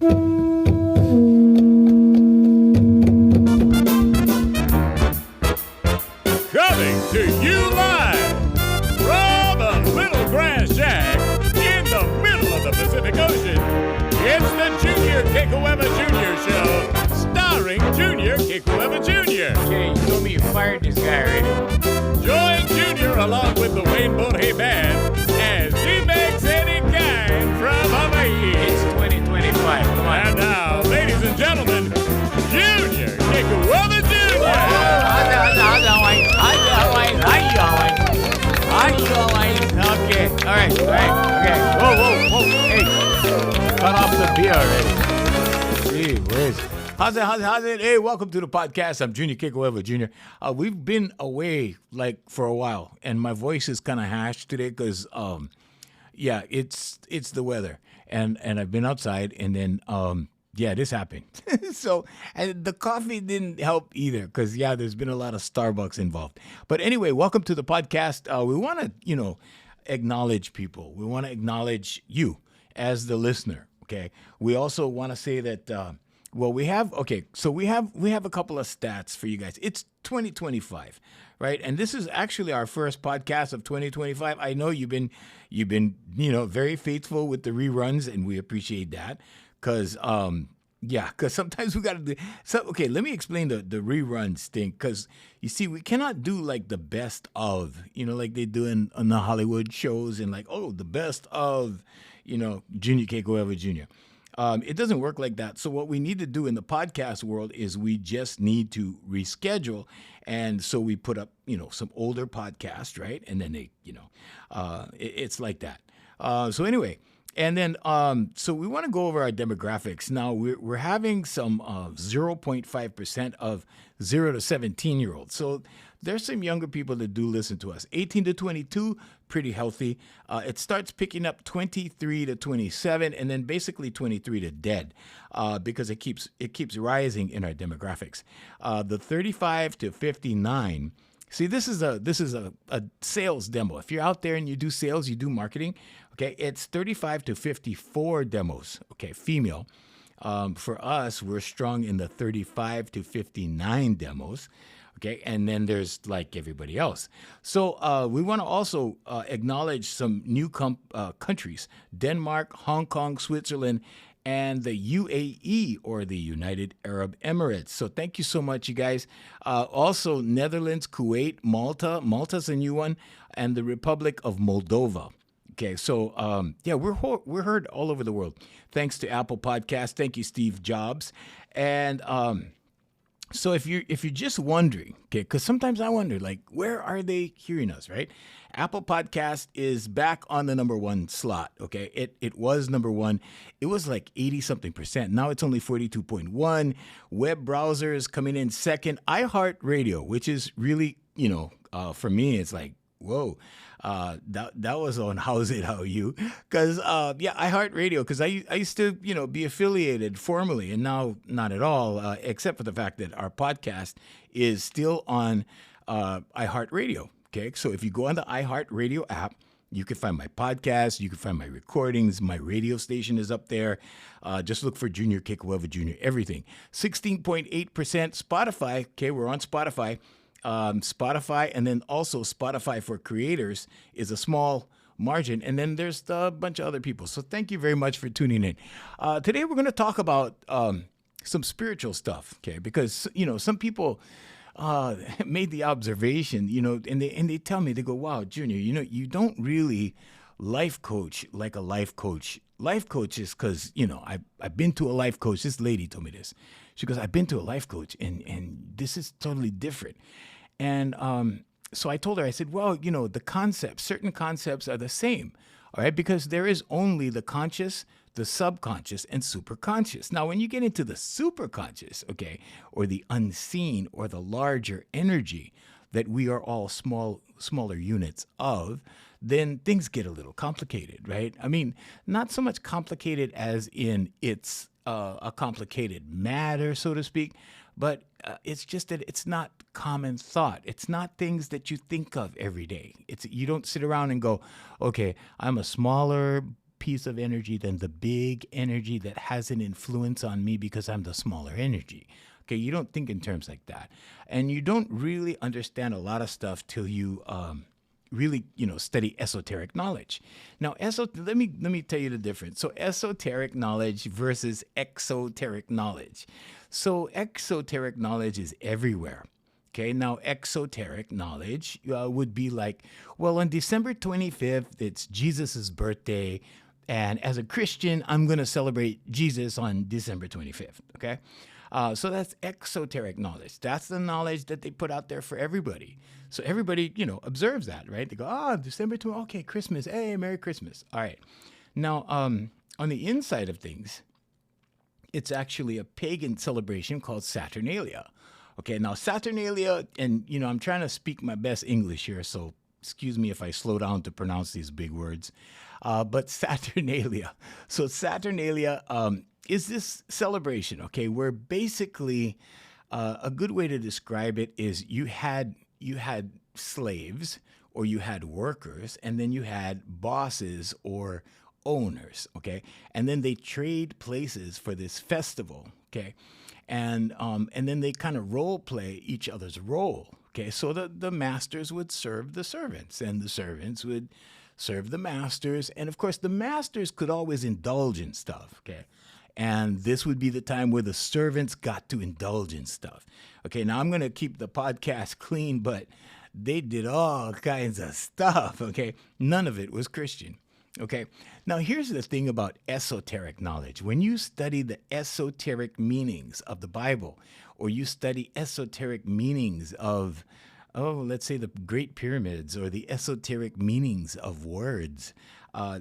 Coming to you live from a little grass shack in the middle of the Pacific Ocean. It's the Junior Kekuewa Jr. Show, starring Junior Kekuewa Jr. Okay, you told me you fired this guy already. Join Junior along with the Wayne Borje Band as he makes any kind from Hawaii. It's 2025. Come on. And now, ladies and gentlemen, Junior Kekuewa Jr. Okay, all right, okay. Whoa. Hey, cut off the beer already. Gee whiz. How's it? Hey, welcome to the podcast. I'm Junior Kekuewa Jr. We've been away for a while, and my voice is kind of hashed today because, it's the weather, and I've been outside, and then this happened. So, and the coffee didn't help either because, there's been a lot of Starbucks involved. But anyway, welcome to the podcast. We want to, acknowledge people. We want to acknowledge you as the listener, okay? We also want to say that, we have a couple of stats for you guys. It's 2025, right? And this is actually our first podcast of 2025. I know you've been, very faithful with the reruns, and we appreciate that. Because sometimes we got to do. So, okay, let me explain the reruns thing. Because, you see, we cannot do, the best of, like they do on the Hollywood shows and, the best of, Junior Kekuewa Jr. It doesn't work like that. So what we need to do in the podcast world is we just need to reschedule. And so we put up, some older podcasts, right? And then they, it's like that. So anyway. And then, so we want to go over our demographics. Now, we're having some 0.5% of 0 to 17-year-olds. So there's some younger people that do listen to us. 18 to 22, pretty healthy. It starts picking up 23 to 27, and then basically 23 to dead, because it keeps rising in our demographics. The 35 to 59. See, this is a sales demo. If you're out there and you do sales, you do marketing, okay, it's 35 to 54 demos, okay, female. For us, we're strong in the 35 to 59 demos, okay, and then there's everybody else. So we want to also acknowledge some new countries, Denmark, Hong Kong, Switzerland, and the UAE, or the United Arab Emirates. So thank you so much, you guys. Also, Netherlands, Kuwait, Malta. Malta's a new one, and the Republic of Moldova. Okay, so we're heard all over the world. Thanks to Apple Podcasts. Thank you, Steve Jobs. And so if you're just wondering, okay, because sometimes I wonder, where are they hearing us, right? Apple Podcast is back on the number one slot, okay? It was number one. It was 80-something%. Now it's only 42.1. Web browsers coming in second. iHeartRadio, which is really, for me, it's whoa. That was on How's It, How You? Because, iHeartRadio, because I used to, be affiliated formally, and now not at all, except for the fact that our podcast is still on iHeartRadio. Okay, so if you go on the iHeartRadio app, you can find my podcast, you can find my recordings, my radio station is up there. Just look for Junior Kekuewa Jr., everything. 16.8% Spotify, okay, we're on Spotify. Spotify, and then also Spotify for Creators is a small margin, and then there's a bunch of other people. So thank you very much for tuning in. Today we're going to talk about some spiritual stuff, okay, because, some people made the observation, and they tell me, they go, wow, Junior, you don't really life coach like a life coach. Life coach is because, I've been to a life coach. This lady told me this. She goes, I've been to a life coach, and this is totally different. And so I told her, I said, well, certain concepts are the same, all right, because there is only the conscious, the subconscious, and superconscious. Now, when you get into the superconscious, okay, or the unseen, or the larger energy that we are all smaller units of, then things get a little complicated, right? I mean, not so much complicated as in it's a complicated matter, so to speak, but it's just that it's not common thought. It's not things that you think of every day. You don't sit around and go, okay, I'm a smaller piece of energy than the big energy that has an influence on me because I'm the smaller energy. Okay, you don't think in terms like that. And you don't really understand a lot of stuff till you really, study esoteric knowledge. Now, let me tell you the difference. So, esoteric knowledge versus exoteric knowledge. So, exoteric knowledge is everywhere. Okay, now exoteric knowledge would be like, well, on December 25th, it's Jesus's birthday. And as a Christian, I'm going to celebrate Jesus on December 25th. Okay, so that's exoteric knowledge. That's the knowledge that they put out there for everybody. So everybody, observes that, right? They go, December 20th, okay, Christmas. Hey, Merry Christmas. All right. Now, on the inside of things, it's actually a pagan celebration called Saturnalia. Okay, now Saturnalia, and I'm trying to speak my best English here, so excuse me if I slow down to pronounce these big words. But Saturnalia. So Saturnalia is this celebration, okay, where basically a good way to describe it is you had slaves or you had workers, and then you had bosses or owners, okay, and then they trade places for this festival, okay. And then they kind of role play each other's role. Okay, so the masters would serve the servants, and the servants would serve the masters, and of course the masters could always indulge in stuff. Okay, and this would be the time where the servants got to indulge in stuff. Okay, now I'm gonna keep the podcast clean, but they did all kinds of stuff. Okay, none of it was Christian. Okay, now here's the thing about esoteric knowledge. When you study the esoteric meanings of the Bible, or you study esoteric meanings of, let's say the Great Pyramids, or the esoteric meanings of words,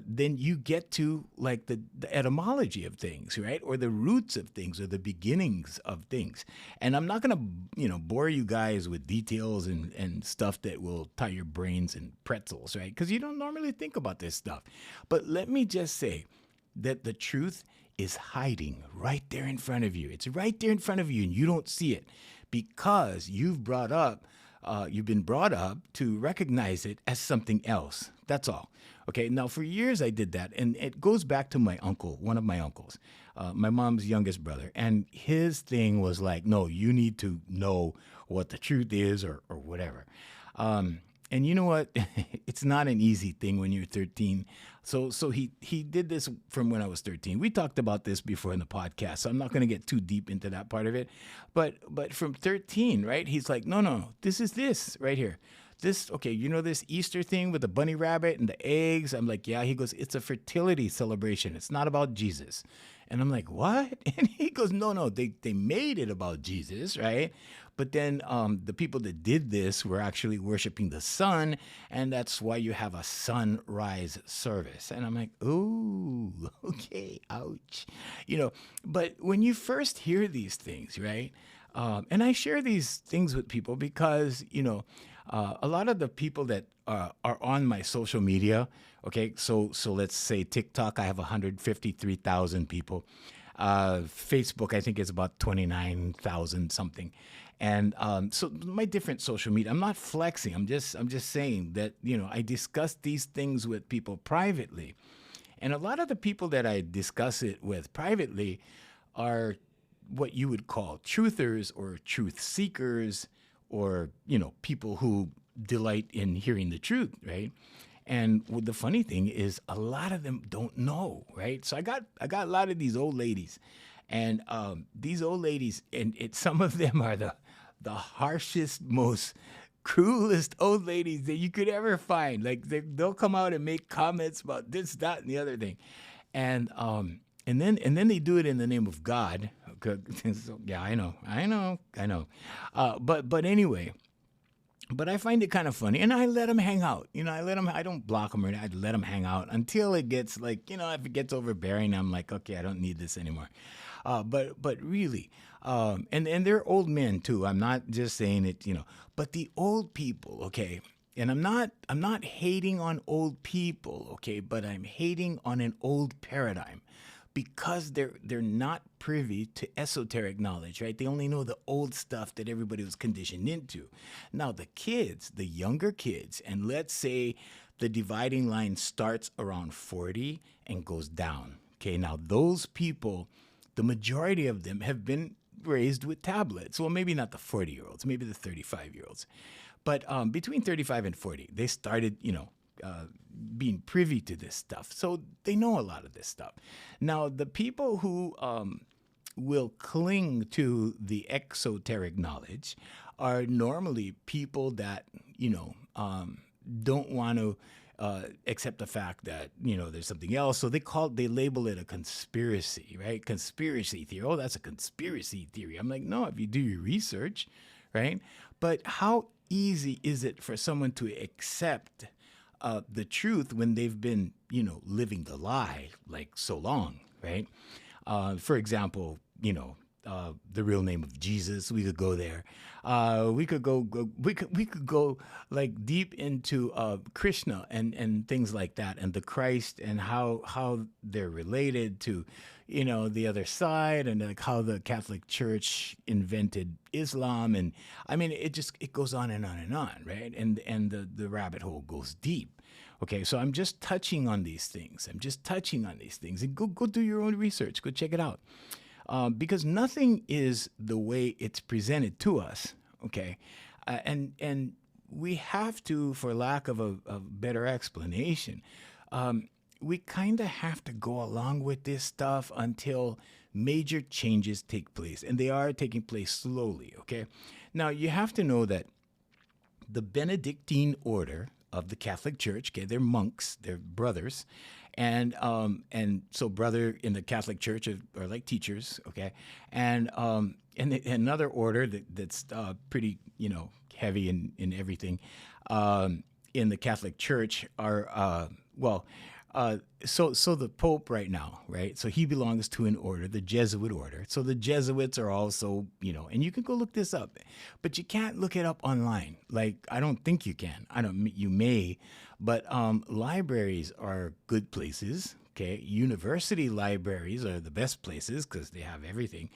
then you get to like the etymology of things, right? Or the roots of things, or the beginnings of things. And I'm not going to, bore you guys with details and stuff that will tie your brains in pretzels, right? Because you don't normally think about this stuff. But let me just say that the truth is hiding right there in front of you. It's right there in front of you, and you don't see it because you've been brought up to recognize it as something else. That's all. Okay, now for years I did that, and it goes back to my uncle, one of my uncles, my mom's youngest brother, and his thing was like, no, you need to know what the truth is or whatever. And you know what? It's not an easy thing when you're 13. So he did this from when I was 13. We talked about this before in the podcast, so I'm not going to get too deep into that part of it. But from 13, right? He's like, no, this is this right here. This, okay, this Easter thing with the bunny rabbit and the eggs? I'm like, yeah. He goes, it's a fertility celebration. It's not about Jesus. And I'm like, what? And he goes, no, they made it about Jesus, right? But then the people that did this were actually worshiping the sun, and that's why you have a sunrise service. And I'm like, ooh, okay, ouch. But when you first hear these things, right? And I share these things with people because, a lot of the people that are on my social media, okay, so let's say TikTok, I have 153,000 people. Facebook, I think, is about 29,000 something. And so my different social media, I'm not flexing. I'm just saying that, I discuss these things with people privately. And a lot of the people that I discuss it with privately are what you would call truthers or truth seekers, or, people who delight in hearing the truth, right? And the funny thing is a lot of them don't know, right? So I got a lot of these old ladies, and these old ladies, and some of them are the harshest, most cruelest old ladies that you could ever find. Like they'll come out and make comments about this, that, and the other thing. And then they do it in the name of God. So, yeah, I know. But anyway, but I find it kind of funny, and I let them hang out. I don't block them, or I let them hang out until it gets like, if it gets overbearing, I'm like, okay, I don't need this anymore. But really, and they're old men too. I'm not just saying it, but the old people, okay. And I'm not hating on old people, okay, but I'm hating on an old paradigm. Because they're not privy to esoteric knowledge, right? They only know the old stuff that everybody was conditioned into. Now, the kids, the younger kids, and let's say the dividing line starts around 40 and goes down. Okay, now those people, the majority of them have been raised with tablets. Well, maybe not the 40-year-olds, maybe the 35-year-olds. But between 35 and 40, they started, being privy to this stuff. So they know a lot of this stuff. Now, the people who will cling to the exoteric knowledge are normally people that, don't want to accept the fact that, there's something else. So they label it a conspiracy, right? Conspiracy theory. Oh, that's a conspiracy theory. I'm like, no, if you do your research, right? But how easy is it for someone to accept the truth when they've been, living the lie like so long, right? For example, the real name of Jesus. We could go there. We could go like deep into Krishna and things like that, and the Christ, and how they're related to, the other side, and like how the Catholic Church invented Islam, and I mean it goes on and on and on, right? And the rabbit hole goes deep. Okay, so I'm just touching on these things. And go do your own research. Go check it out. Because nothing is the way it's presented to us, okay? And we have to, for lack of a better explanation, we kind of have to go along with this stuff until major changes take place. And they are taking place slowly, okay? Now, you have to know that the Benedictine order of the Catholic Church, okay, they're monks, they're brothers, and so brother in the Catholic Church are like teachers, okay, and another order that's pretty heavy in everything in the Catholic Church are so the Pope right now, right? So he belongs to an order, the Jesuit order. So the Jesuits are also, and you can go look this up, but you can't look it up online. Like, I don't think you can. You may, but libraries are good places, okay? University libraries are the best places because they have everything.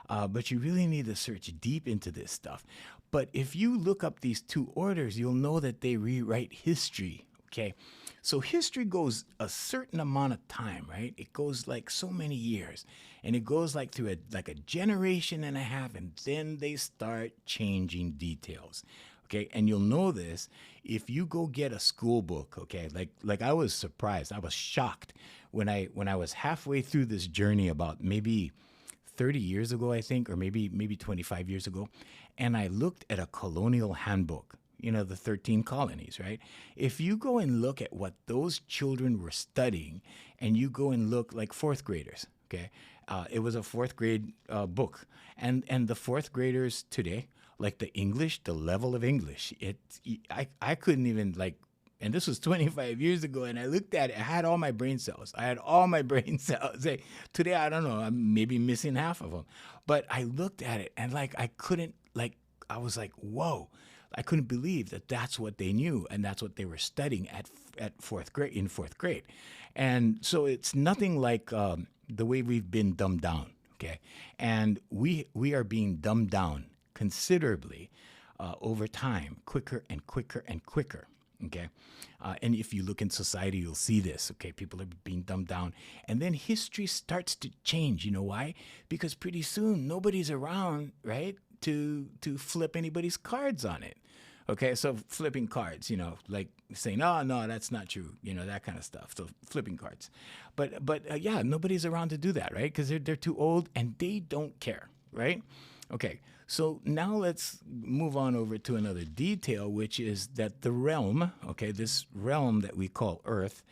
But you really need to search deep into this stuff. But if you look up these two orders, you'll know that they rewrite history, okay? So history goes a certain amount of time, right? It goes like so many years, and it goes like through a generation and a half, and then they start changing details, okay? And you'll know this if you go get a school book, okay? Like I was surprised, I was shocked when I was halfway through this journey about maybe 30 years ago, I think, or maybe 25 years ago, and I looked at a colonial handbook. The 13 colonies, right? If you go and look at what those children were studying, and you go and look like fourth graders, okay? It was a fourth grade book. And the fourth graders today, like the English, the level of English, I couldn't even and this was 25 years ago, and I looked at it, I had all my brain cells. Today, I don't know, I'm maybe missing half of them. But I looked at it, and I was like, whoa. I couldn't believe that that's what they knew, and that's what they were studying at fourth grade. And so it's nothing like the way we've been dumbed down, okay? And we are being dumbed down considerably over time, quicker and quicker and quicker, okay? And if you look in society, you'll see this, okay? People are being dumbed down. And then history starts to change. You know why? Because pretty soon, nobody's around, right? To flip anybody's cards on it. Okay, so flipping cards, like saying, oh, no, that's not true, that kind of stuff. So flipping cards. But yeah, nobody's around to do that, right? Because they're too old and they don't care, right? Okay, so now let's move on over to another detail, which is that the realm, okay, this realm that we call Earth,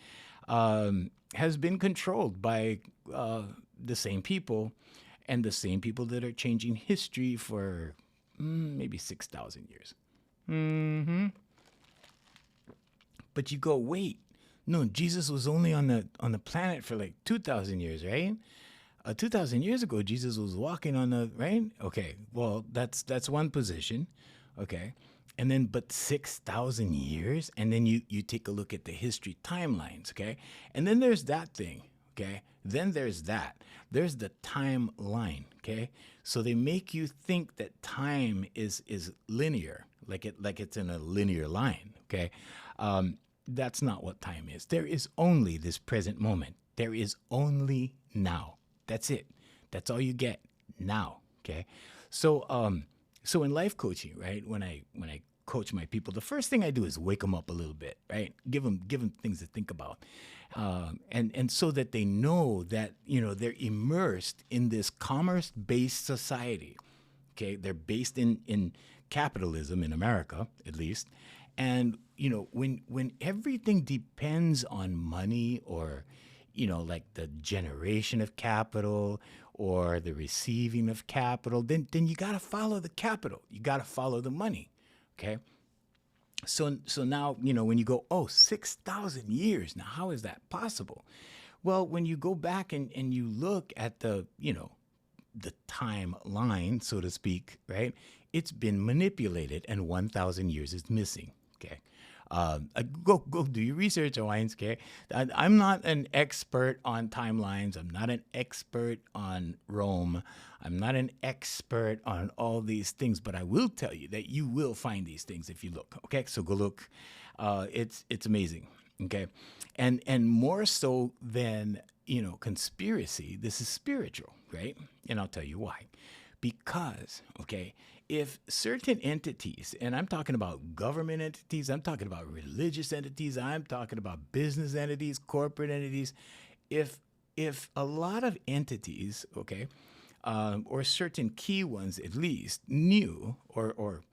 has been controlled by the same people, and the same people that are changing history for maybe 6,000 years. Mm-hmm. But you go, wait, no, Jesus was only on the planet for like 2,000 years, right? 2,000 years ago, Jesus was walking on the, right? Okay, well, that's one position, okay? And then, but 6,000 years? And then you take a look at the history timelines, okay? And then there's that thing, okay? Then there's that. There's the timeline, okay? So they make you think that time is linear, like it's in a linear line, okay? That's not what time is. There is only this present moment. There is only now. That's it. That's all you get now. Okay. So in life coaching, right? When I coach my people, the first thing I do is wake them up a little bit, right? Give them things to think about, and so that they know that they're immersed in this commerce-based society. Okay, they're based in capitalism in America, at least, and when everything depends on money or like the generation of capital or the receiving of capital, then you got to follow the capital. You got to follow the money. Okay. So now, when you go, 6,000 years. Now, how is that possible? Well, when you go back and you look at the timeline, so to speak, right? It's been manipulated and 1,000 years is missing. Okay. Go do your research, Hawaiians. Okay, I'm not an expert on timelines. I'm not an expert on Rome. I'm not an expert on all these things, but I will tell you that you will find these things if you look. Okay, so go look. It's amazing. Okay, and more so than conspiracy. This is spiritual, right? And I'll tell you why. Because, okay, if certain entities, and I'm talking about government entities, I'm talking about religious entities, I'm talking about business entities, corporate entities, if a lot of entities, okay, or certain key ones at least, knew or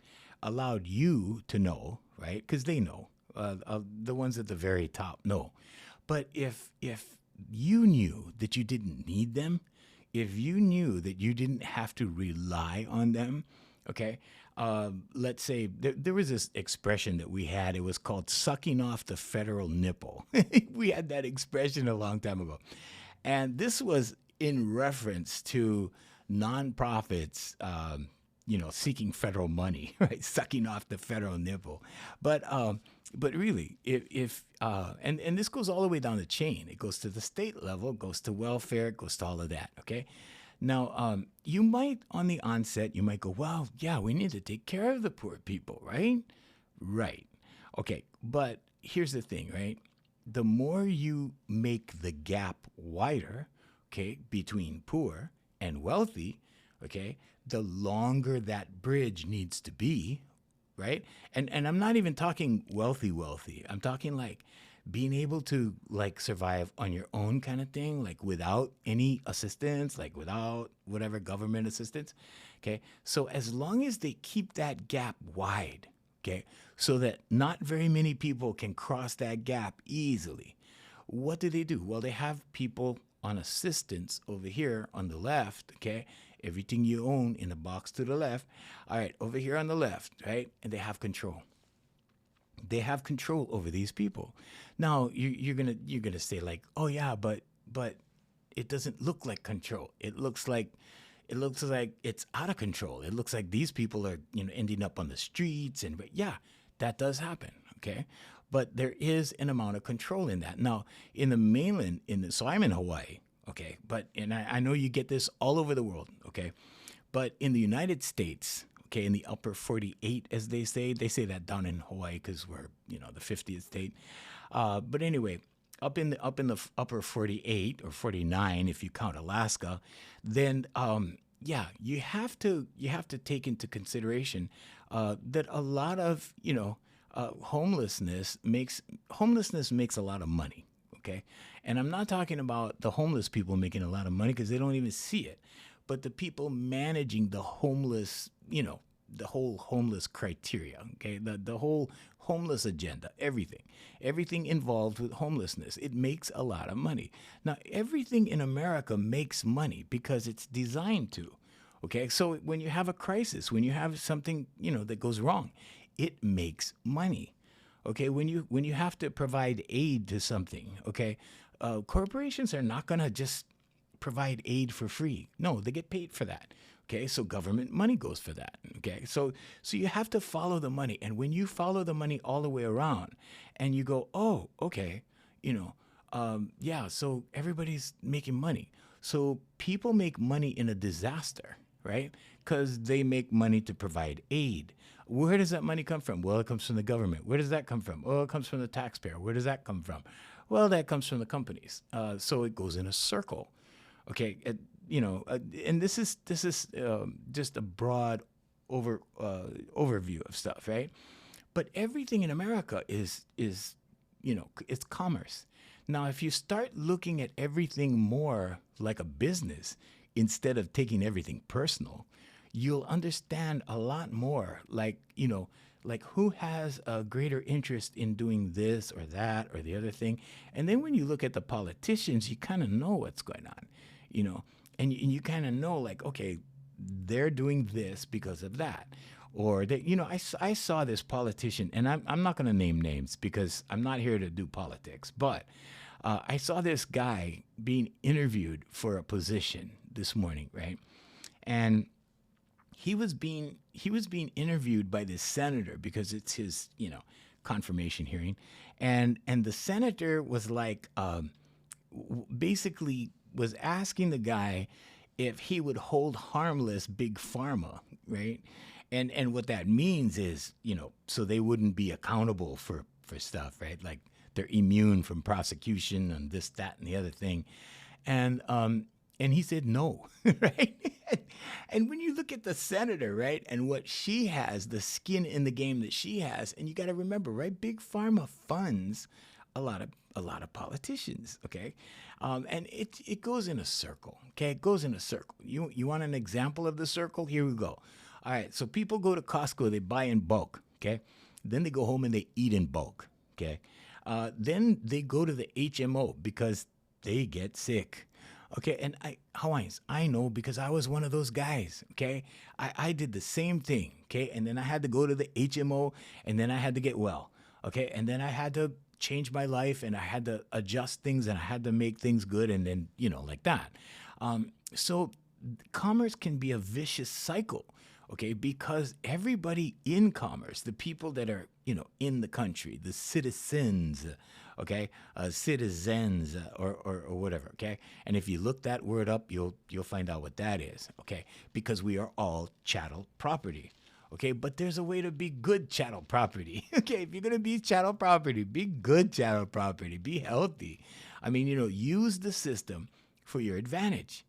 allowed you to know, right? Because they know, the ones at the very top know. But if you knew that you didn't need them, if you knew that you didn't have to rely on them, okay, let's say there was this expression that we had. It was called sucking off the federal nipple. We had that expression a long time ago. And this was in reference to nonprofits, seeking federal money, right? Sucking off the federal nipple. But really, if and this goes all the way down the chain. It goes to the state level, it goes to welfare, it goes to all of that. Okay. Now, you might on the onset, you might go, well, yeah, we need to take care of the poor people, right? Right. Okay. But here's the thing, right? The more you make the gap wider, okay, between poor and wealthy, okay, the longer that bridge needs to be, right? And I'm not even talking wealthy. I'm talking like being able to like survive on your own kind of thing, like without any assistance, like without whatever government assistance. Okay. So as long as they keep that gap wide, okay, so that not very many people can cross that gap easily, what do? Well, they have people on assistance over here on the left, okay? Everything you own in the box to the left. All right, over here on the left, right? And they have control. They have control over these people. Now you're gonna say like, oh yeah, but it doesn't look like control. It looks like it's out of control. It looks like these people are ending up on the streets, and yeah, that does happen. Okay, but there is an amount of control in that. Now in the mainland, so I'm in Hawaii. Okay, but and I know you get this all over the world. Okay, but in the United States. Okay, in the upper 48, as they say that down in Hawaii because we're the 50th state. But anyway, up in the upper 48 or 49, if you count Alaska, then you have to take into consideration that a lot of homelessness makes a lot of money. Okay, and I'm not talking about the homeless people making a lot of money because they don't even see it. But the people managing the homeless, the whole homeless criteria, okay, the whole homeless agenda, everything involved with homelessness, it makes a lot of money. Now, everything in America makes money because it's designed to, okay? So when you have a crisis, when you have something, that goes wrong, it makes money, okay? When you have to provide aid to something, okay, corporations are not going to just provide aid for free. No, they get paid for that. Okay, so government money goes for that. Okay, so you have to follow the money, and when you follow the money all the way around, and you go, oh, okay, so everybody's making money. So people make money in a disaster. right? Because they make money to provide aid. Where does that money come from? Well, it comes from the government. Where does that come from? Well, it comes from the taxpayer. Where does that come from? Well, that comes from the companies. So it goes in a circle. Okay, and this is just a broad overview of stuff, right? But everything in America is it's commerce. Now, if you start looking at everything more like a business instead of taking everything personal, you'll understand a lot more. Like who has a greater interest in doing this or that or the other thing. And then when you look at the politicians, you kind of know what's going on, and you kind of know, like, okay, they're doing this because of that. Or that, I saw this politician, and I'm not going to name names because I'm not here to do politics, but I saw this guy being interviewed for a position this morning, right? And he was being interviewed by this senator because it's his, confirmation hearing, and the senator was like, basically was asking the guy if he would hold harmless big pharma, right? And what that means is, so they wouldn't be accountable for stuff, right? Like they're immune from prosecution and this, that, and the other thing. And he said no, right? And when you look at the senator, right, and what she has, the skin in the game that she has, and you got to remember, right, big pharma funds a lot of politicians, okay? And it goes in a circle, okay? It goes in a circle. You want an example of the circle? Here we go. All right, so people go to Costco, they buy in bulk, okay? Then they go home and they eat in bulk, okay? Then they go to the HMO because they get sick. Okay, and Hawaiians, I know because I was one of those guys, okay? I did the same thing, okay? And then I had to go to the HMO, and then I had to get well, okay? And then I had to change my life, and I had to adjust things, and I had to make things good, and then, like that. So commerce can be a vicious cycle, okay? Because everybody in commerce, the people that are, in the country, the citizens, okay, citizens or whatever, okay? And if you look that word up, you'll find out what that is, okay? Because we are all chattel property, okay? But there's a way to be good chattel property, okay? If you're going to be chattel property, be good chattel property, be healthy. I mean, use the system for your advantage.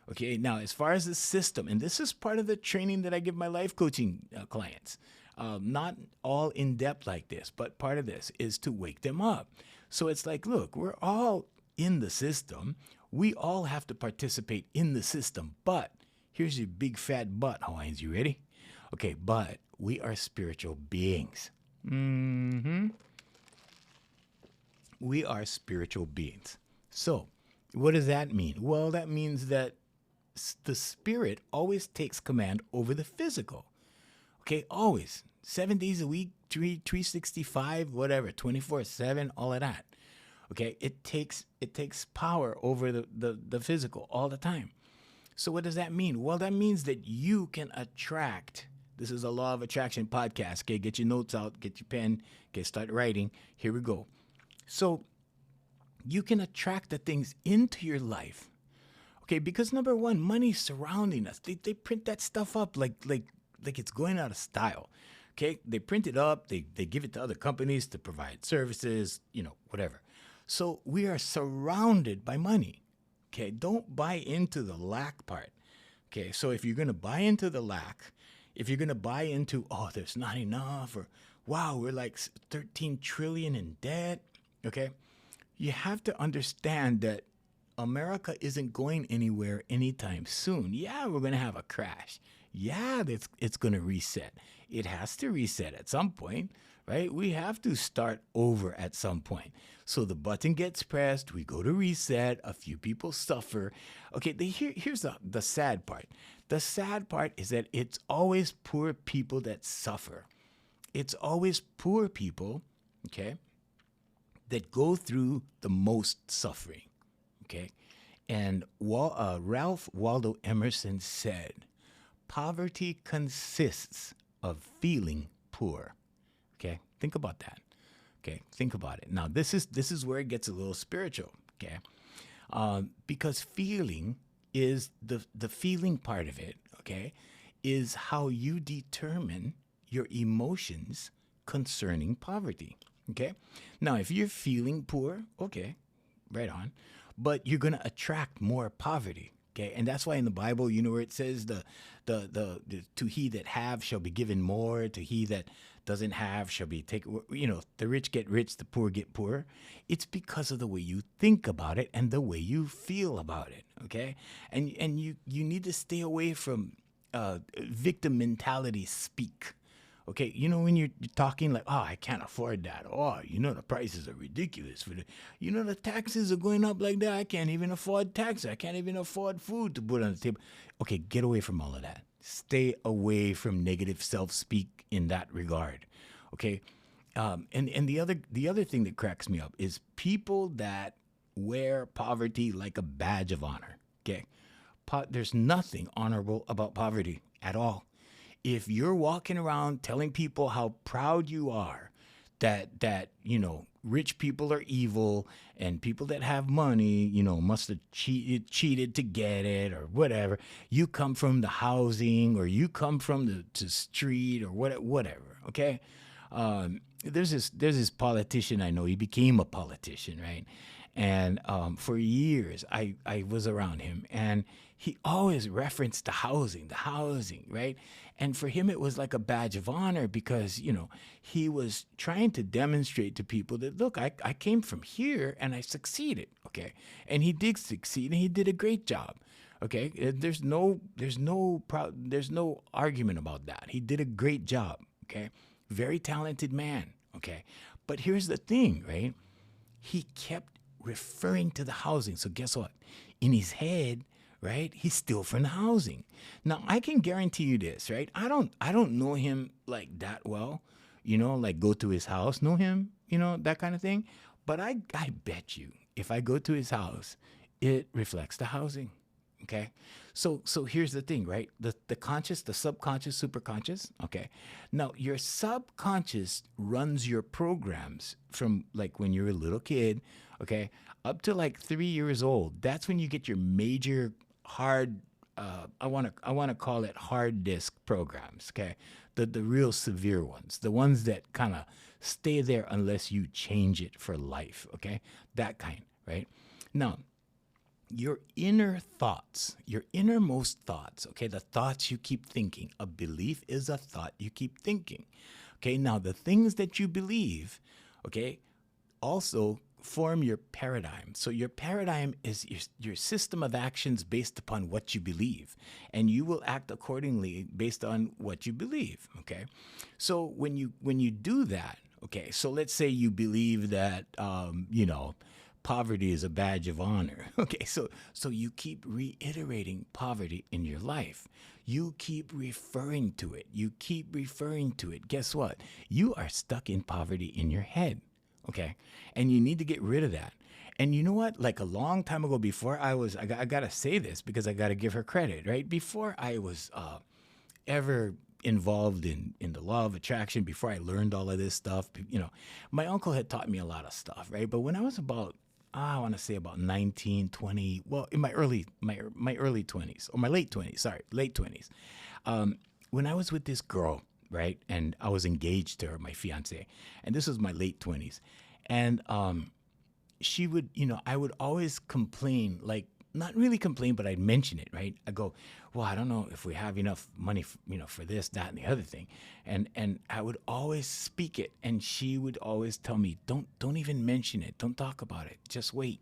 Okay, now as far as the system, and this is part of the training that I give my life coaching clients, not all in depth like this, but part of this is to wake them up. So it's like, look, we're all in the system. We all have to participate in the system. But here's your big fat but, Hawaiians. You ready? Okay, but we are spiritual beings. We are spiritual beings. So what does that mean? Well, that means that the spirit always takes command over the physical. Okay, always. 7 days a week, 365, whatever, 24/7, all of that. Okay, it takes power over the physical all the time. So what does that mean? Well, that means that you can attract. This is a law of attraction podcast. Okay, get your notes out, get your pen, okay, start writing. Here we go. So you can attract the things into your life. Okay, because number one, money's surrounding us. They print that stuff up like it's going out of style. Okay, they print it up, they give it to other companies to provide services, whatever. So we are surrounded by money. Okay, don't buy into the lack part. Okay, so if you're going to buy into the lack, if you're going to buy into, oh, there's not enough, or wow, we're like 13 trillion in debt, okay, you have to understand that America isn't going anywhere anytime soon. Yeah, we're going to have a crash. Yeah, it's going to reset. It has to reset at some point, right? We have to start over at some point. So the button gets pressed, we go to reset, a few people suffer. Okay, here's the sad part. The sad part is that it's always poor people that suffer. It's always poor people, okay, that go through the most suffering. Okay, and Ralph Waldo Emerson said, poverty consists of feeling poor. Okay, think about that. Okay, think about it. Now, this is where it gets a little spiritual. Okay, because feeling is the feeling part of it. okay, is how you determine your emotions concerning poverty. Okay. Now, if you're feeling poor, okay, right on, but you're going to attract more poverty. Okay. And that's why in the Bible, you know, where it says the to he that have shall be given more, to he that doesn't have shall be taken, you know, the rich get rich, the poor get poorer. It's because of the way you think about it and the way you feel about it. Okay. And you need to stay away from victim mentality speak. Okay, you know, when you're talking like, oh, I can't afford that. Oh, you know, the prices are ridiculous. You know, the taxes are going up like that. I can't even afford taxes. I can't even afford food to put on the table. Okay, get away from all of that. Stay away from negative self-speak in that regard. Okay, and the other thing that cracks me up is people that wear poverty like a badge of honor. Okay, there's nothing honorable about poverty at all. If you're walking around telling people how proud you are that you know, rich people are evil and people that have money, you know, must have cheated to get it or whatever, you come from the housing or you come from the street or whatever, okay? There's this politician I know. He became a politician, right? And for years, I was around him, and he always referenced the housing, right? And for him, it was like a badge of honor because, you know, he was trying to demonstrate to people that, look, I came from here and I succeeded, okay? And he did succeed, and he did a great job, okay? There's no argument about that. He did a great job, okay? Very talented man, okay? But here's the thing, right? He kept referring to the housing. So guess what? In his head, right, he's still from the housing. Now, I can guarantee you this, right? I don't know him like that well, you know, like go to his house, know him, you know, that kind of thing. But I bet you if I go to his house, it reflects the housing. Okay. So here's the thing, right? The conscious, the subconscious, superconscious. Okay. Now your subconscious runs your programs from like when you're a little kid, okay, up to like 3 years old. That's when you get your major hard, I wanna call it hard disk programs, okay? The real severe ones, the ones that kind of stay there unless you change it for life, okay? That kind, right? Now, your inner thoughts, your innermost thoughts, okay, the thoughts you keep thinking. A belief is a thought you keep thinking. Okay, now the things that you believe, okay, also form your paradigm. So your paradigm is your system of actions based upon what you believe, and you will act accordingly based on what you believe, okay? So when you do that, okay, so let's say you believe that, you know, poverty is a badge of honor. Okay, so you keep reiterating poverty in your life. You keep referring to it. You keep referring to it. Guess what? You are stuck in poverty in your head. Okay, and you need to get rid of that. And you know what? Like a long time ago, before I gotta say this because I gotta give her credit, right? Before I was ever involved in the law of attraction, before I learned all of this stuff, you know, my uncle had taught me a lot of stuff, right? But when I was about I want to say about 19, 20, well, in my early 20s, or my late 20s, late 20s. When I was with this girl, right, and I was engaged to her, my fiance, and this was my late 20s. And she would, you know, I would always complain, like, not really complain, but I'd mention it, right? I go, well, I don't know if we have enough money, you know, for this, that, and the other thing. And I would always speak it. And she would always tell me, don't even mention it. Don't talk about it. Just wait.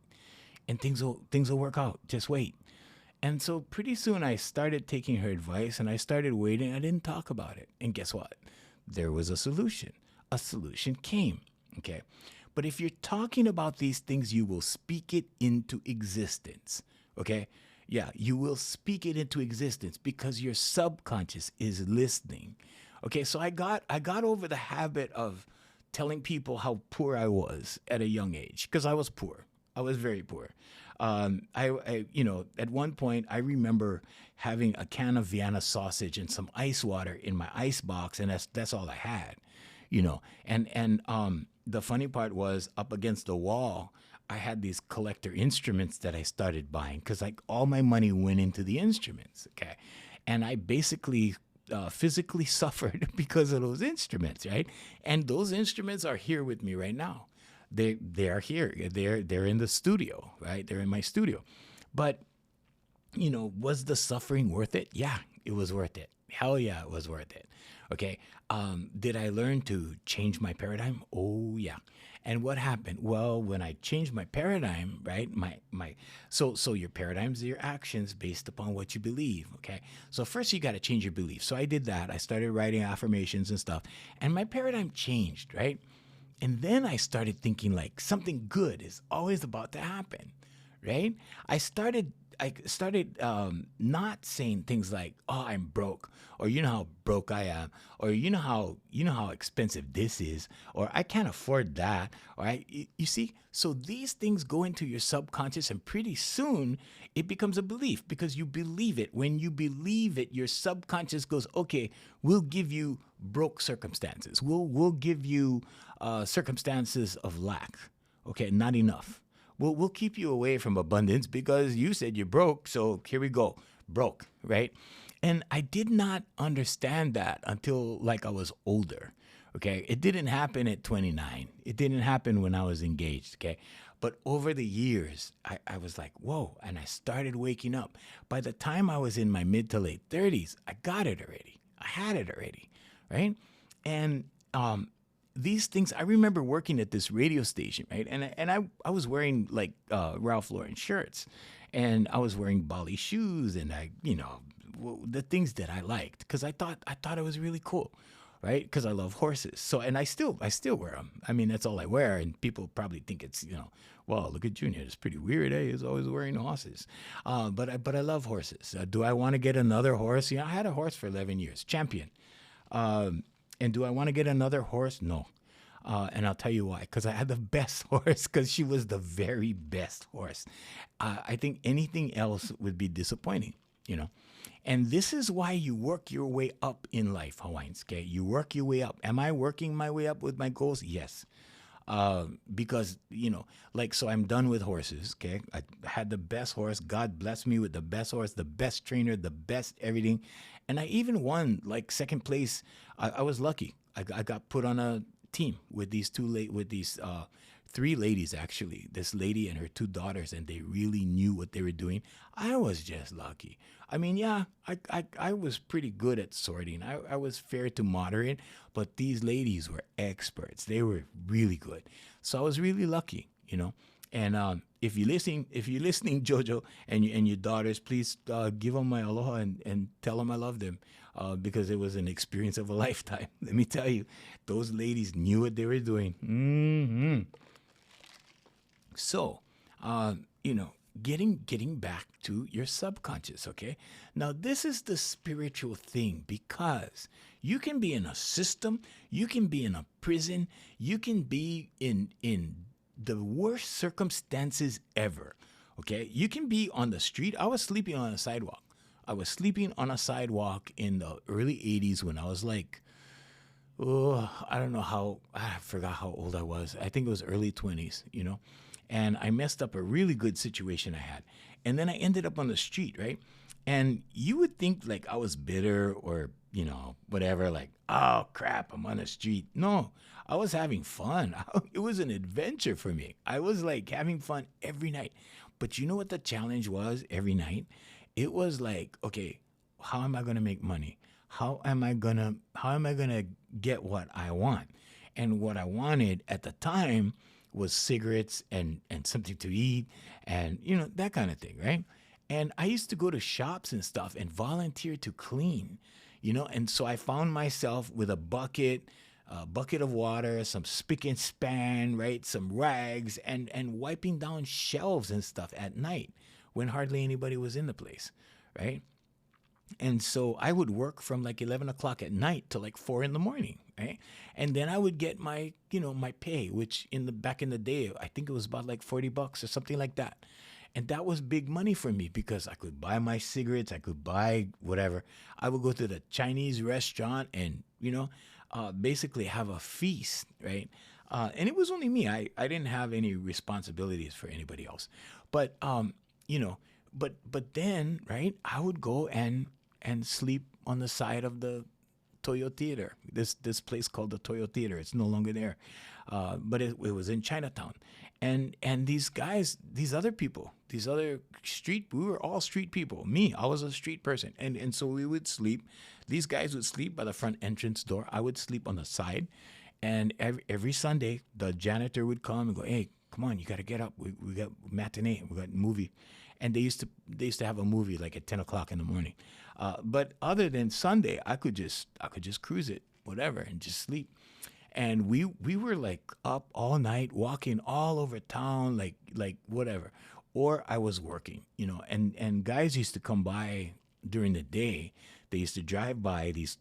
And things will work out. Just wait. And so pretty soon I started taking her advice and I started waiting. I didn't talk about it. And guess what? There was a solution. A solution came. Okay. But if you're talking about these things, you will speak it into existence. Okay? Yeah, you will speak it into existence because your subconscious is listening. Okay, so I got over the habit of telling people how poor I was at a young age because I was poor. I was very poor. I you know, at one point I remember having a can of Vienna sausage and some ice water in my ice box, and that's all I had, you know. And the funny part was, up against the wall, I had these collector instruments that I started buying because like all my money went into the instruments, okay? And I basically physically suffered because of those instruments, right? And those instruments are here with me right now. They are here. They're in the studio, right? They're in my studio. But was the suffering worth it? Yeah, it was worth it. Hell yeah, it was worth it. Okay. Did I learn to change my paradigm? Oh yeah. And what happened? Well, when I changed my paradigm, right? So your paradigms are your actions based upon what you believe. Okay. So first you got to change your beliefs. So I did that. I started writing affirmations and stuff, and my paradigm changed, right? And then I started thinking like something good is always about to happen, right? I started not saying things like, "Oh, I'm broke," or "You know how broke I am," or "You know how expensive this is," or "I can't afford that." Or you see, so these things go into your subconscious, and pretty soon it becomes a belief because you believe it. When you believe it, your subconscious goes, "Okay, we'll give you broke circumstances. We'll give you circumstances of lack. Okay, not enough. We'll keep you away from abundance because you said you're broke. So here we go, broke, right?" And I did not understand that until like I was older. Okay, it didn't happen at 29. It didn't happen when I was engaged. Okay, but over the years, I was like, whoa, and I started waking up. By the time I was in my mid to late 30s, I got it already. I had it already, right? And these things, I remember working at this radio station, right? And I was wearing like Ralph Lauren shirts, and I was wearing Bali shoes, and the things that I liked because I thought it was really cool, right? Because I love horses. So, and I still wear them. I mean, that's all I wear, and people probably think it's well, look at Junior. It's pretty weird. He's always wearing horses. But I love horses. Do I want to get another horse? I had a horse for 11 years, Champion. And do I want to get another horse? No. And I'll tell you why. Because I had the best horse, because she was the very best horse. I think anything else would be disappointing, And this is why you work your way up in life, Hawaiians, okay? You work your way up. Am I working my way up with my goals? Yes. Because, so I'm done with horses, okay? I had the best horse. God blessed me with the best horse, the best trainer, the best everything. And I even won, like, second place. I was lucky. I got put on a team with these three ladies, actually. This lady and her two daughters, and they really knew what they were doing. I was just lucky. I mean, yeah, I was pretty good at sorting. I was fair to moderate, but these ladies were experts. They were really good. So I was really lucky, And if you're listening, Jojo, and your daughters, please give them my aloha and tell them I love them, because it was an experience of a lifetime. Let me tell you, those ladies knew what they were doing. Mm-hmm. So, getting back to your subconscious, okay? Now, this is the spiritual thing, because you can be in a system, you can be in a prison, you can be in the worst circumstances ever, okay? You can be on the street. I was sleeping on a sidewalk. In the early 80s when I was like, I forgot how old I was. I think it was early 20s, And I messed up a really good situation I had. And then I ended up on the street, right? And you would think like I was bitter or, whatever, like, oh crap, I'm on the street. No, I was having fun. It was an adventure for me. I was like having fun every night. But you know what the challenge was every night? It was like, okay, how am I going to make money? How am I going to get what I want? And what I wanted at the time was cigarettes and something to eat and, that kind of thing, right? And I used to go to shops and stuff and volunteer to clean, and so I found myself with a bucket of water, some spick and span, right? Some rags and wiping down shelves and stuff at night when hardly anybody was in the place, right? And so I would work from like 11 o'clock at night to like 4 in the morning, right? And then I would get my, my pay, which back in the day, I think it was about like $40 or something like that. And that was big money for me because I could buy my cigarettes, I could buy whatever. I would go to the Chinese restaurant and, basically have a feast, right? And it was only me. I didn't have any responsibilities for anybody else. But, but then, right, I would go and and sleep on the side of the Toyo Theater. This place called the Toyo Theater. It's no longer there, but it was in Chinatown. And these guys, these other people, these other we were all street people. Me, I was a street person, and so we would sleep. These guys would sleep by the front entrance door. I would sleep on the side, and every Sunday the janitor would come and go, "Hey, come on, you got to get up. We got matinee. We got movie." And they used to have a movie like at 10 o'clock in the morning. But other than Sunday, I could just cruise it, whatever, and just sleep. And we were like up all night, walking all over town, like whatever. Or I was working, and guys used to come by during the day. They used to drive by these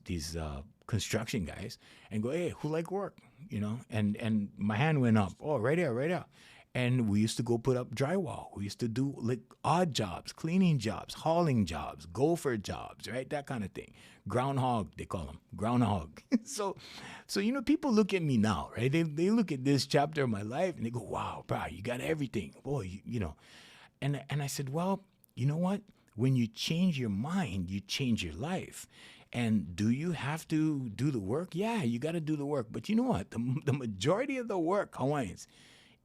construction guys and go, "Hey, who like work?" And my hand went up. "Oh, right here, right here." And we used to go put up drywall. We used to do like odd jobs, cleaning jobs, hauling jobs, gopher jobs, right? That kind of thing. Groundhog, they call them, groundhog. So people look at me now, right? They look at this chapter of my life and they go, "Wow, bro, you got everything." Boy, And I said, well, you know what? When you change your mind, you change your life. And do you have to do the work? Yeah, you got to do the work. But you know what? The majority of the work, Hawaiians,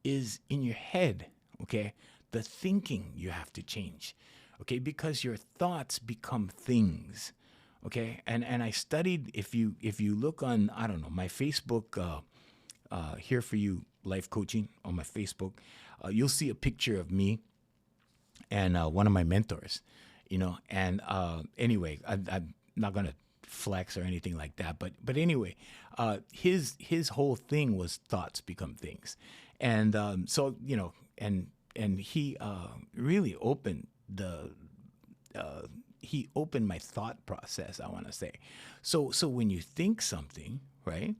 is in your head, okay? The thinking you have to change, okay? Because your thoughts become things, okay? And I studied, if you look on, I don't know, my Facebook, Here For You Life Coaching on my Facebook, you'll see a picture of me and one of my mentors, and anyway, I'm not going to flex or anything like that, but anyway, his whole thing was thoughts become things. And so, and he really opened he opened my thought process, I want to say. So when you think something, right,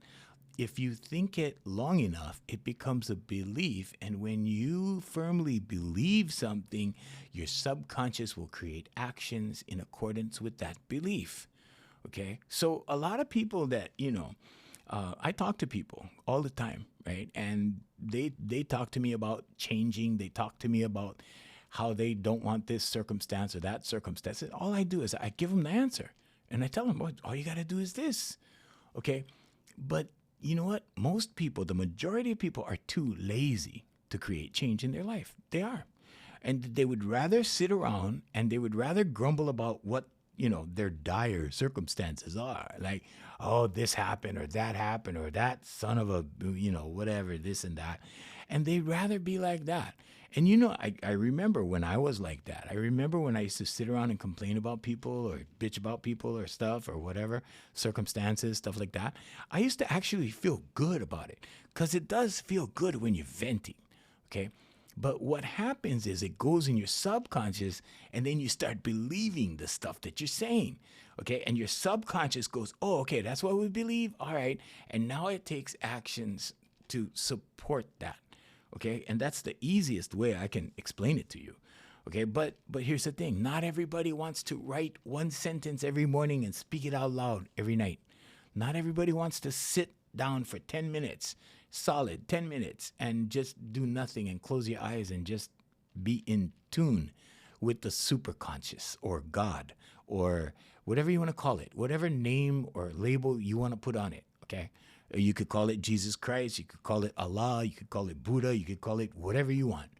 if you think it long enough, it becomes a belief. And when you firmly believe something, your subconscious will create actions in accordance with that belief. Okay. So a lot of people that, I talk to people all the time, right? And they talk to me about changing. They talk to me about how they don't want this circumstance or that circumstance. And all I do is I give them the answer. And I tell them, well, all you got to do is this. Okay. But you know what? Most people, the majority of people, are too lazy to create change in their life. They are. And they would rather sit around and they would rather grumble about what their dire circumstances are. Like, oh, this happened or that son of a, whatever, this and that. And they'd rather be like that. And, I remember when I was like that. I remember when I used to sit around and complain about people or bitch about people or stuff or whatever, circumstances, stuff like that. I used to actually feel good about it because it does feel good when you're venting, okay? But what happens is it goes in your subconscious and then you start believing the stuff that you're saying, okay? And your subconscious goes, oh, okay, that's what we believe. All right. And now it takes actions to support that, okay? And that's the easiest way I can explain it to you, okay? But here's the thing. Not everybody wants to write one sentence every morning and speak it out loud every night. Not everybody wants to sit down for 10 minutes, solid 10 minutes, and just do nothing and close your eyes and just be in tune with the superconscious or God or whatever you want to call it, whatever name or label you want to put on it, okay? You could call it Jesus Christ, you could call it Allah, you could call it Buddha, you could call it whatever you want.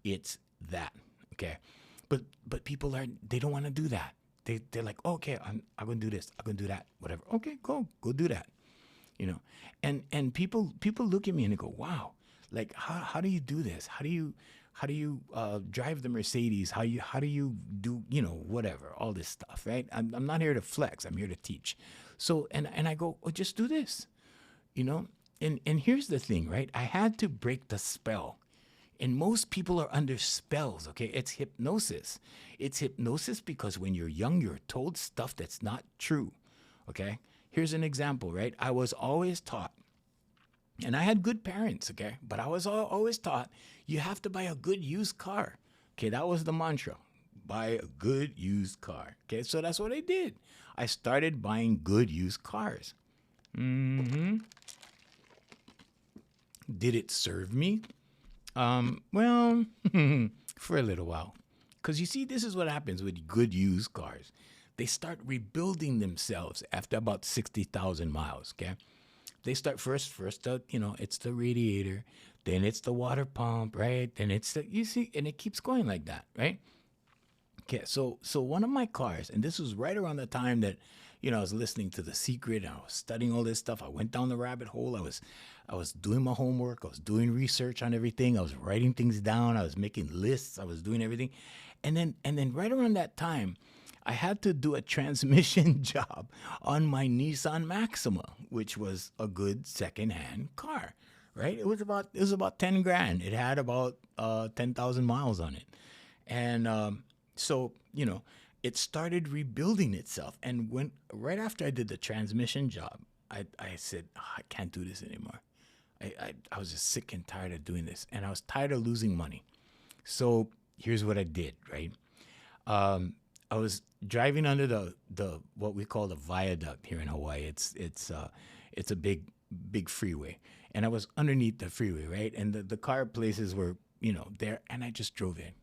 It's that, okay? But people they don't want to do that. They're like, oh, okay, I'm going to do this, I'm going to do that, whatever. Okay, go do that. And people look at me and they go, wow, like how do you do this? How do you drive the Mercedes? How do you do, whatever, all this stuff, right? I'm not here to flex. I'm here to teach. So, and I go, oh, just do this, and here's the thing, right? I had to break the spell. And most people are under spells, okay? It's hypnosis. It's hypnosis because when you're young, you're told stuff that's not true, okay? Here's an example, right? I was always taught, and I had good parents, okay? But I was always taught you have to buy a good used car. Okay, that was the mantra. Buy a good used car. Okay, so that's what I did. I started buying good used cars. Did it serve me? Well, for a little while. Because you see, this is what happens with good used cars. they start rebuilding themselves after about 60,000 miles, okay? They start first, it's the radiator, then it's the water pump, right? Then it's you see, and it keeps going like that, right? Okay, so one of my cars, and this was right around the time that, I was listening to The Secret and I was studying all this stuff. I went down the rabbit hole. I was doing my homework. I was doing research on everything. I was writing things down. I was making lists. I was doing everything. And then right around that time, I had to do a transmission job on my Nissan Maxima, which was a good secondhand car, right? It was about 10 grand. It had about 10,000 miles on it. And so, it started rebuilding itself. And right after I did the transmission job, I said, I can't do this anymore. I was just sick and tired of doing this. And I was tired of losing money. So here's what I did, right? I was driving under the what we call the viaduct here in Hawaii. It's a big freeway. And I was underneath the freeway, right? And the car places were, there. And I just drove in.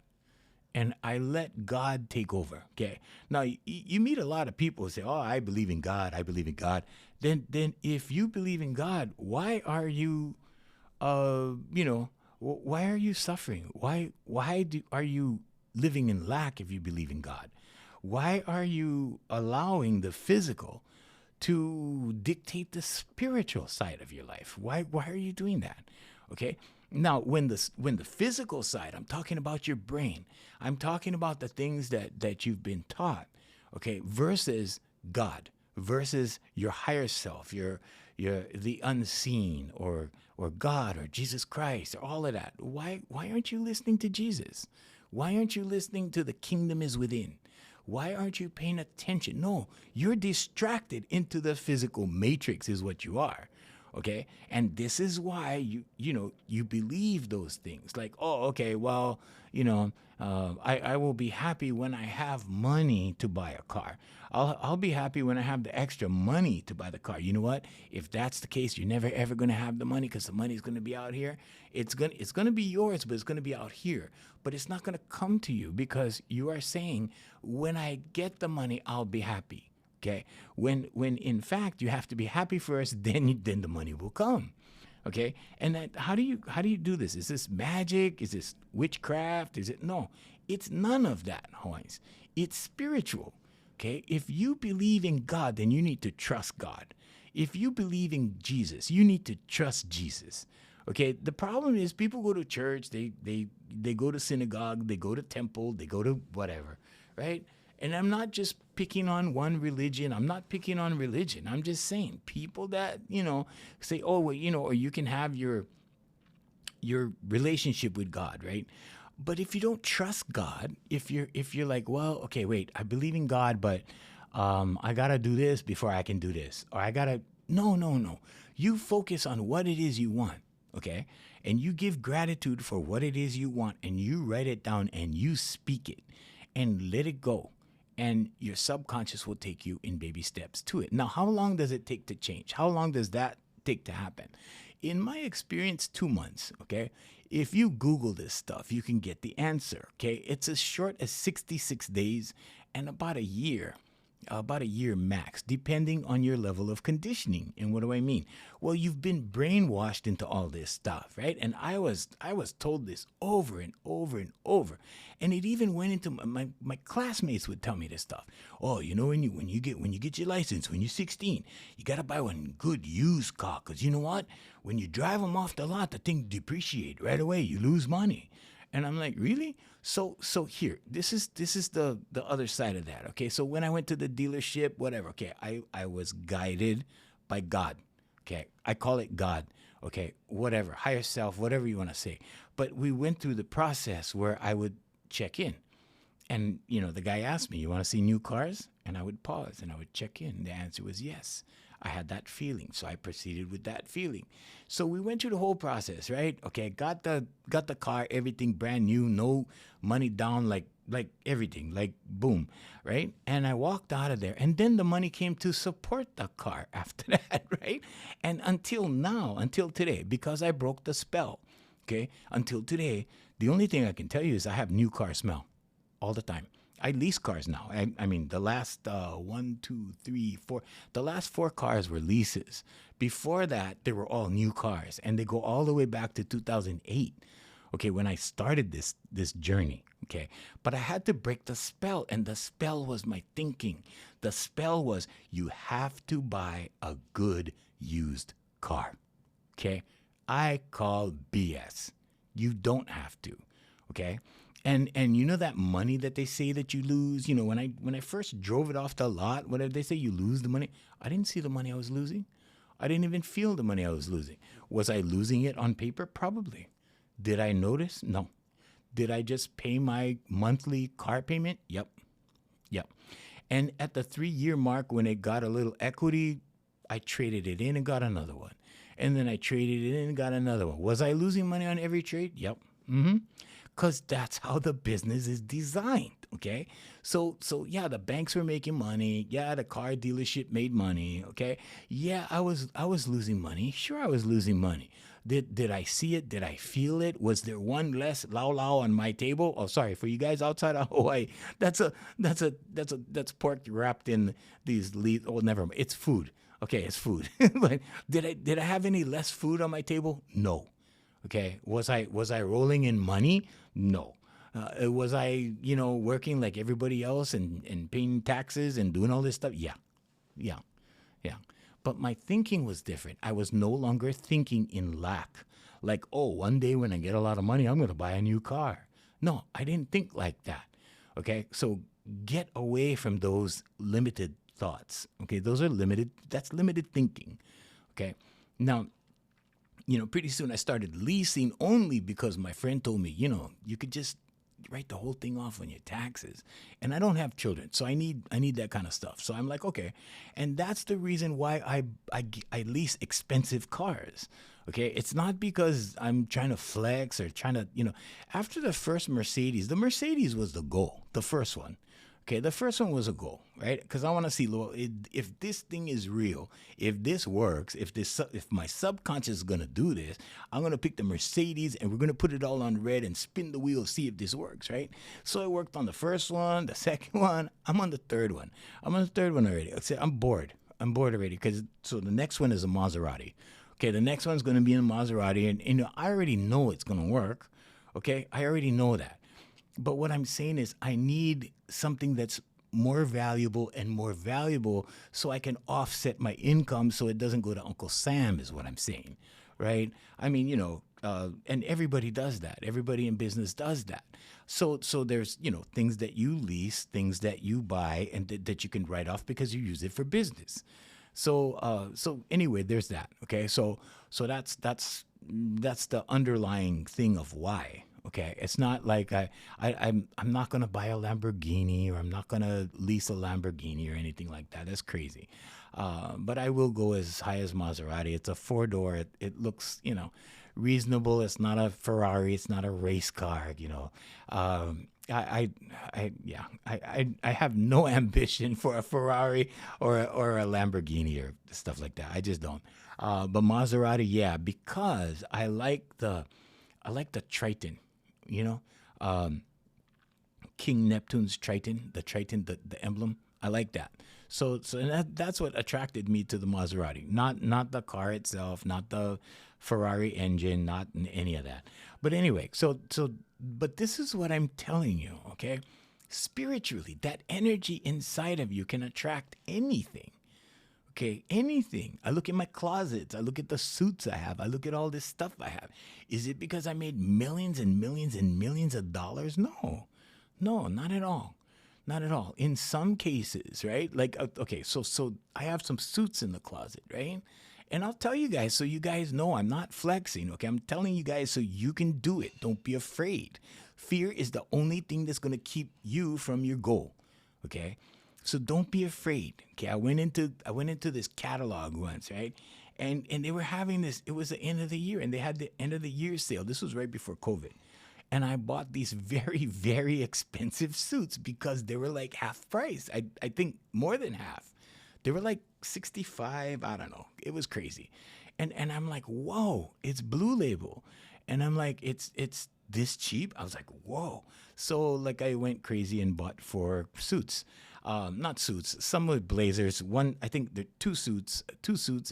And I let God take over. Okay. Now you meet a lot of people who say, "Oh, I believe in God. I believe in God." Then if you believe in God, why are you, why are you suffering? Why are you living in lack if you believe in God? Why are you allowing the physical to dictate the spiritual side of your life? Why are you doing that? Okay. Now, when the physical side, I'm talking about your brain. I'm talking about the things that you've been taught, okay, versus God, versus your higher self, the unseen, or God, or Jesus Christ, or all of that. Why aren't you listening to Jesus? Why aren't you listening to the kingdom is within? Why aren't you paying attention? No, you're distracted into the physical matrix is what you are. Okay. And this is why you believe those things like, oh, okay, well, I will be happy when I have money to buy a car. I'll be happy when I have the extra money to buy the car. You know what? If that's the case, you're never ever going to have the money because the money is going to be out here. It's going to be yours, but it's going to be out here. But it's not going to come to you because you are saying, when I get the money, I'll be happy. Okay, when in fact you have to be happy first, then the money will come. Okay, and how do you do this? Is this magic? Is this witchcraft? Is it? No, it's none of that, Hawaiians. It's spiritual. Okay, if you believe in God, then you need to trust God. If you believe in Jesus, you need to trust Jesus. Okay, the problem is people go to church, they go to synagogue, they go to temple, they go to whatever, right? And I'm not just picking on one religion. I'm not picking on religion. I'm just saying people that, say, oh, well, or you can have your relationship with God, right? But if you don't trust God, if you're like, well, okay, wait, I believe in God, but I got to do this before I can do this. Or no. You focus on what it is you want, okay? And you give gratitude for what it is you want, and you write it down and you speak it and let it go. And your subconscious will take you in baby steps to it. Now, how long does it take to change? How long does that take to happen? In my experience, 2 months, okay? If you Google this stuff, you can get the answer, okay? It's as short as 66 days and about a year max, depending on your level of conditioning. And what do I mean? Well, you've been brainwashed into all this stuff, right? And I was told this over and over and over. And it even went into my classmates would tell me this stuff. Oh, when you get your license, when you're 16, you got to buy one good used car. Because you know what? When you drive them off the lot, the thing depreciate right away. You lose money. And I'm like, really? So here, this is the other side of that. Okay. So when I went to the dealership, whatever, okay, I was guided by God. Okay. I call it God. Okay. Whatever, higher self, whatever you want to say. But we went through the process where I would check in. And, the guy asked me, you want to see new cars? And I would pause and I would check in. The answer was yes. I had that feeling. So I proceeded with that feeling. So we went through the whole process, right? Okay, got the car, everything brand new, no money down, like everything, like boom, right? And I walked out of there. And then the money came to support the car after that, right? And until today, because I broke the spell, okay, until today, the only thing I can tell you is I have new car smell all the time. I lease cars now. I mean, the last one, two, three, four, the last four cars were leases. Before that, they were all new cars, and they go all the way back to 2008. Okay, when I started this journey. Okay, but I had to break the spell, and the spell was my thinking. The spell was you have to buy a good used car. Okay, I call BS. You don't have to. Okay. And you know that money that they say that you lose, when I first drove it off the lot, what did they say? You lose the money. I didn't see the money I was losing. I didn't even feel the money I was losing. Was I losing it on paper? Probably. Did I notice? No. Did I just pay my monthly car payment? Yep. Yep. And at the 3-year mark, when it got a little equity, I traded it in and got another one. And then I traded it in and got another one. Was I losing money on every trade? Yep. Because that's how the business is designed, okay? So yeah, the banks were making money. Yeah, the car dealership made money, okay? Yeah, I was losing money. Sure, I was losing money. Did I see it? Did I feel it? Was there one less lao lao on my table? Oh, sorry, for you guys outside of Hawaii, that's pork wrapped in these leaves. Oh, never mind. It's food. Okay, it's food. But did I have any less food on my table? No. Okay, was I rolling in money? No. Was I, working like everybody else and paying taxes and doing all this stuff? Yeah. But my thinking was different. I was no longer thinking in lack. Like, oh, one day when I get a lot of money, I'm going to buy a new car. No, I didn't think like that. Okay, so get away from those limited thoughts. Okay, that's limited thinking. Okay, now, pretty soon I started leasing only because my friend told me, you could just write the whole thing off on your taxes. And I don't have children, so I need that kind of stuff. So I'm like, okay. And that's the reason why I lease expensive cars. Okay, it's not because I'm trying to flex or trying to, after the first Mercedes, the Mercedes was the goal, the first one. Okay, the first one was a goal, right? Because I want to see, if this thing is real, if this works, if my subconscious is going to do this, I'm going to pick the Mercedes and we're going to put it all on red and spin the wheel, see if this works, right? So I worked on the first one, the second one. I'm on the third one. I'm on the third one already. I'm bored. I'm bored already so the next one is a Maserati. Okay, the next one's going to be a Maserati, and I already know it's going to work. Okay, I already know that. But what I'm saying is I need something that's more valuable so I can offset my income so it doesn't go to Uncle Sam is what I'm saying, right? I mean, and everybody does that. Everybody in business does that. So there's, things that you lease, things that you buy and that you can write off because you use it for business. So anyway, there's that. Okay. So that's the underlying thing of why. Okay, it's not like I'm not gonna buy a Lamborghini or I'm not gonna lease a Lamborghini or anything like that. That's crazy. But I will go as high as Maserati. It's a 4-door. It looks reasonable. It's not a Ferrari. It's not a race car. I have no ambition for a Ferrari or a Lamborghini or stuff like that. I just don't. But Maserati, yeah, because I like the Triton. King Neptune's Triton, the emblem. I like that. So that's what attracted me to the Maserati. Not the car itself, not the Ferrari engine, not any of that. But anyway, but this is what I'm telling you, okay? Spiritually, that energy inside of you can attract anything. Okay, anything. I look at my closets. I look at the suits I have. I look at all this stuff I have. Is it because I made millions and millions and millions of dollars? No, not at all. Not at all. In some cases, right? Like, okay, so I have some suits in the closet, right? And I'll tell you guys so you guys know I'm not flexing, okay? I'm telling you guys so you can do it. Don't be afraid. Fear is the only thing that's going to keep you from your goal, okay? So don't be afraid. Okay, I went into this catalog once, right? And they were having this, it was the end of the year, and they had the end of the year sale. This was right before COVID. And I bought these very, very expensive suits because they were like half price. I think more than half. They were like 65, I don't know. It was crazy. And I'm like, whoa, it's Blue Label. And I'm like, it's this cheap? I was like, whoa. So like I went crazy and bought 4 suits. Not suits, some with blazers. One, I think there are two suits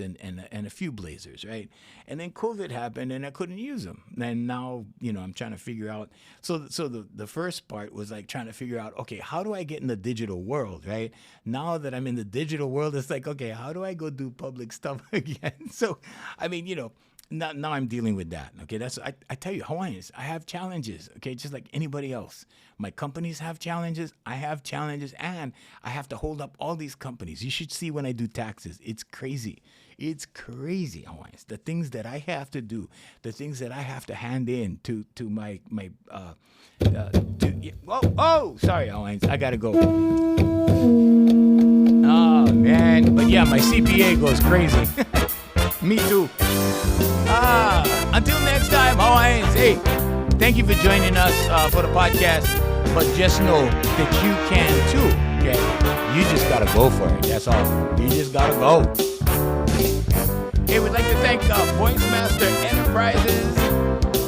and a few blazers, right? And then COVID happened and I couldn't use them. And now, I'm trying to figure out. So the first part was like trying to figure out, okay, how do I get in the digital world, right? Now that I'm in the digital world, it's like, okay, how do I go do public stuff again? So, I mean, now I'm dealing with that. Okay, I tell you, Hawaiians, I have challenges. Okay, just like anybody else. My companies have challenges. I have challenges, and I have to hold up all these companies. You should see when I do taxes. It's crazy. It's crazy, Hawaiians. The things that I have to do, the things that I have to hand in to my sorry, Hawaiians, I gotta go. Oh man, but yeah, my CPA goes crazy. Me too. Until next time, Hawaiians. Hey, thank you for joining us for the podcast. But just know that you can too. Okay, you just gotta go for it. That's all. You just gotta go. Hey, we'd like to thank VoiceMaster Enterprises.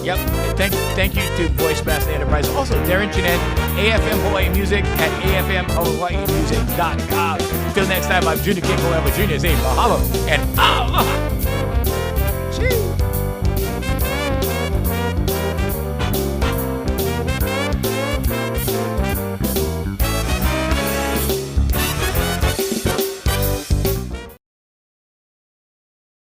Yep. Thank you to VoiceMaster Enterprises. Also, Darren Chinet, AFM Hawaii Music at afmhawaiimusic.com. Until next time, I'm Junior King Forever Jr. Saying mahalo and